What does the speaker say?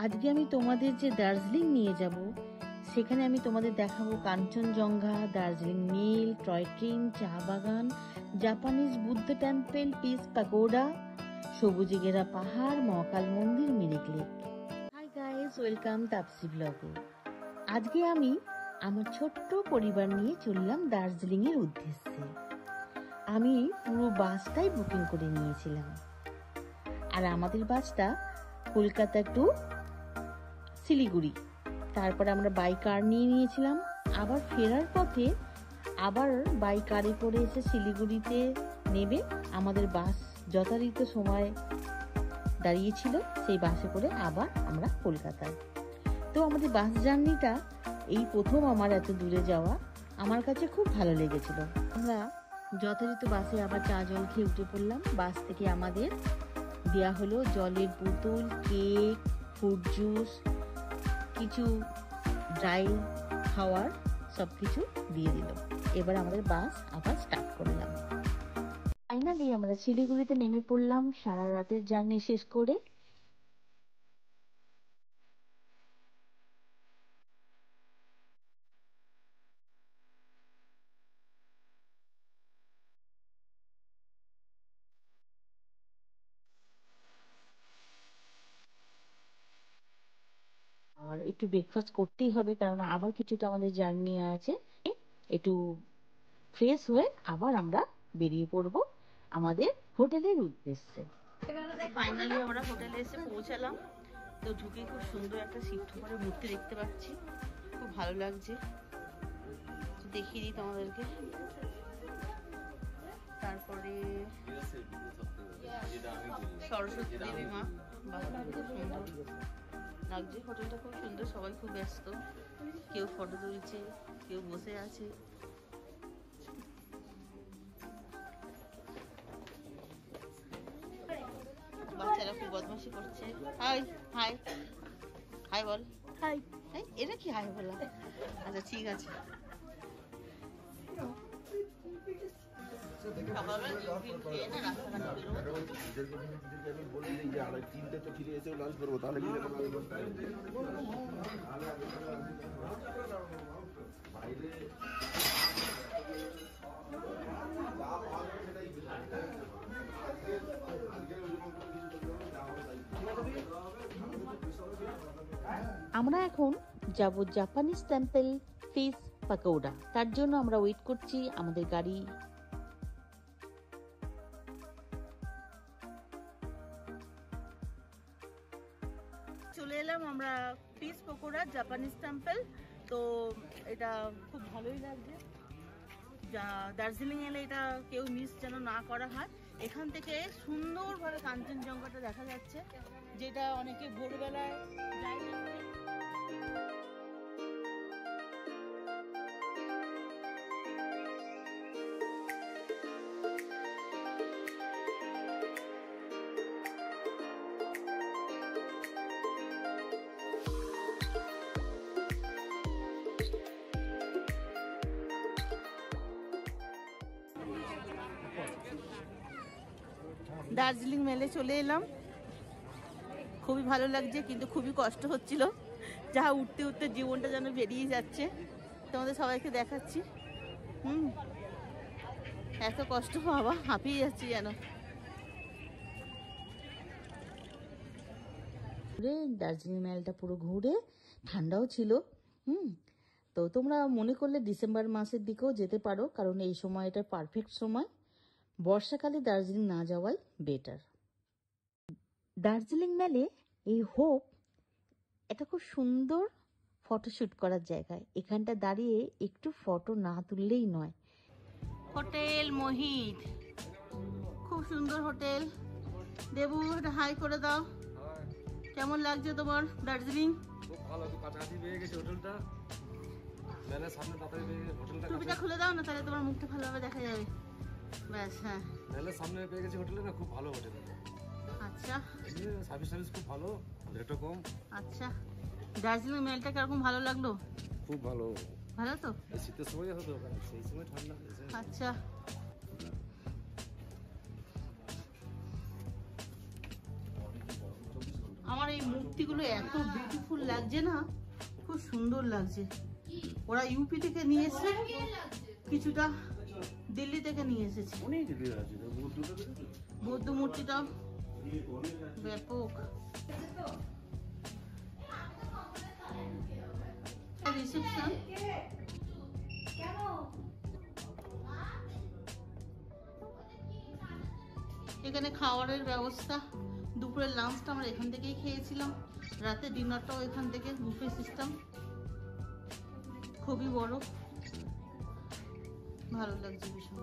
আজকে আমি তোমাদের যে দার্জিলিং নিয়ে যাব, সেখানে আমি তোমাদের দেখাবো কাঞ্চনজঙ্ঘা, দার্জিলিং মিল, টয় ট্রেন, চা বাগান, Japanese Buddha temple, piece pagoda, সবুজে ঘেরা পাহাড়, মহাকাল মন্দির, Mirik lake. Hi guys, welcome Tapasi ব্লগে। আজকে আমি আমার ছোট্ট পরিবার নিয়ে চললাম দার্জিলিং এর উদ্দেশ্যে। আমি পুরো বাসটাই বুকিং করে নিয়েছিলাম, আর আমাদের বাসটা কলকাতা টু শিলিগুড়ি। তারপরে আমরা বাই কার নিয়ে নিয়েছিলাম। আবার ফেরার পথে আবার বাই কারে করে এসে শিলিগুড়িতে নেবে আমাদের বাস যথারীত সময় দাঁড়িয়েছিল, সেই বাসে করে আবার আমরা কলকাতায়। তো আমাদের বাস জার্নিটা এই প্রথম আমার এত দূরে যাওয়া, আমার কাছে খুব ভালো লেগেছিল। আমরা যথারীত বাসে আবার চা জল খেয়ে উঠে পড়লাম। বাস থেকে আমাদের দেয়া হলো জলের বোতল, কেক, ফ্রুট জুস, কিছু ড্রাই খাওয়ার সবকিছু দিয়ে দিল। এবার আমাদের বাস আবার স্টার্ট করলাম। ফাইনালি আমরা শিলিগুড়িতে নেমে পড়লাম সারা রাতের জার্নি শেষ করে। আর একটু ব্রেকফাস্ট করতেই হবে, কারণ আবার কিছুটা আমাদের জার্নি আছে। একটু ফ্রেশ হয়ে আবার আমরা বেরিয়ে পড়বো আমাদের হোটেলের উদ্দেশ্যে। ফাইনালি আমরা হোটেলে এসে পৌঁছালাম। তো ঢুকে খুব সুন্দর একটা শিফট করে মূর্তি দেখতে পাচ্ছি, খুব ভালো লাগছে। দেখিয়ে দিই তোমাদেরকে। তারপরে সরস্বতী দেবী মা, খুব সুন্দর লাগছে। হোটেলটা খুব সুন্দর, সবাই খুব ব্যস্ত, কেউ ফটো তুলছে, কেউ বসে আছে। বাচ্চারা খুব বদমাশি করছে। হাই হাই হাই বল, হাই। এটা কি হাই বলা? আচ্ছা ঠিক আছে। আমরা এখন যাব জাপানিজ টেম্পল ফিস পাকোডা। তার জন্য আমরা ওয়েট করছি আমাদের গাড়ি। চলে এলাম আমরা পিস পকোড়া জাপানিজ টেম্পল। তো এটা খুব ভালোই লাগছে। দার্জিলিং এলে এটা কেউ মিস যেন না করা হয়। এখান থেকে সুন্দরভাবে কাঞ্চনজঙ্ঘাটা দেখা যাচ্ছে, যেটা অনেকে ভোরবেলায় যায় না। দার্জিলিং মেলে চলে এলাম, খুবই ভালো লাগছে, কিন্তু খুবই কষ্ট হচ্ছিল। যা উঠতে উঠতে জীবনটা যেন বেরিয়ে যাচ্ছে। তোমাদের সবাইকে দেখাচ্ছি। এত কষ্ট, বাবা হাঁপিয়ে যাচ্ছি যেন। দার্জিলিং মেলটা পুরো ঘুরে, ঠান্ডাও ছিল। তো তোমরা মনে করলে ডিসেম্বর মাসের দিকেও যেতে পারো, কারণ এই সময় এটা পারফেক্ট সময়। বর্ষাকালে দার্জিলিং না যাওয়াই বেটার। দার্জিলিং মেলে এই হোপ এটা খুব সুন্দর ফটোশুট করার জায়গায়। এখানটা দাঁড়িয়ে একটু ফটো না তুললেই নয়। হোটেল মোহিত, খুব সুন্দর হোটেল। দেবু এটা হাই করে দাও। কেমন লাগছে তোমার দার্জিলিং? খুব ভালো, তো কাছাকাছি পেয়ে গেছি হোটেলটা। মেলার সামনে তাড়াতাড়ি পেয়ে গেছি হোটেলটা। টুপিটা খুলে দাও না, তাহলে তোমার মুখটা ভালোভাবে দেখা যাবে। ব্যাস, হ্যাঁ। মেলার সামনে পেয়ে গেছি হোটেলটা, খুব ভালো হোটেল। আচ্ছা, সার্ভিস খুব ভালো, রেটও কম। আচ্ছা, দার্জিলিং মেলটা কিরকম ভালো লাগলো? খুব ভালো। ভালো তো? শীতের সময় হতো, সেই সময় ঠান্ডা। আচ্ছা, আমার এই মূর্তিগুলো এত বিউটিফুল লাগছে না, খুব সুন্দর লাগছে। ওরা ইউপি থেকে নিয়ে এসেছে, কিছুটা দিল্লি থেকে নিয়ে এসেছে। বৌদ্ধ মূর্তিটা ব্যাপক। রিসেপশন এখানে খাওয়ারের ব্যবস্থা, দুপুরের লাঞ্চটা আমরা এখান থেকেই খেয়েছিলাম, রাতে ডিনারটাও এখান থেকে, বুফে সিস্টেম, খুবই বড়, ভালো লাগছে ভীষণ।